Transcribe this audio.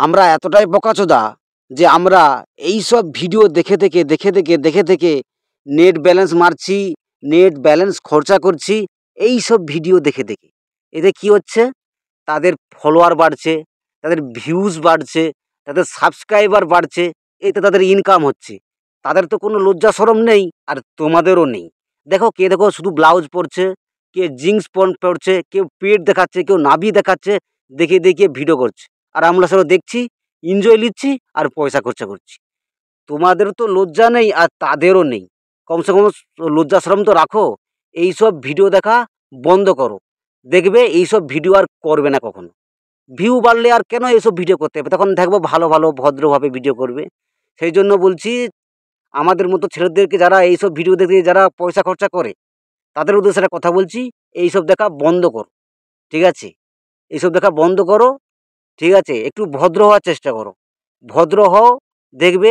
আমরা এতটাই বোকাচোদা যে আমরা এই সব ভিডিও দেখে নেট ব্যালেন্স মারছি, নেট ব্যালেন্স খরচা করছি এই সব ভিডিও দেখে। এতে কি হচ্ছে? তাদের ফলোয়ার বাড়ছে, তাদের ভিউজ বাড়ছে, তাদের সাবস্ক্রাইবার বাড়ছে, এতে তাদের ইনকাম হচ্ছে। তাদের তো কোনো লজ্জা শরম নেই, আর তোমাদেরও নেই। দেখো শুধু ব্লাউজ পরছে, কে জিন্স প্যান্ট পরছে, কেউ পেট দেখাচ্ছে, কেউ নাভি দেখাচ্ছে, দেখিয়ে ভিডিও করছে। আর আমরা সবাই দেখছি, এনজয় নিচ্ছি আর পয়সা খরচা করছি। তোমাদের তো লজ্জা নেই আর তাদেরও নেই। কমসে কম লজ্জা শরম তো রাখো। এইসব ভিডিও দেখা বন্ধ করো, দেখবে এইসব ভিডিও আর করবে না কখনো। ভিউ বাড়লে আর কেন এইসব ভিডিও করতে হবে? তখন দেখবো ভালো ভদ্রভাবে ভিডিও করবে। সেই জন্য বলছি, আমাদের মতো ছেলেদেরকে যারা এইসব ভিডিও দেখে যারা পয়সা খরচা করে, তাদের উদ্দেশ্যে একটা কথা বলছি, এইসব দেখা বন্ধ করো। ঠিক আছে? এইসব দেখা বন্ধ করো। ঠিক আছে? একটু ভদ্র হওয়ার চেষ্টা করো। ভদ্র হও, দেখবে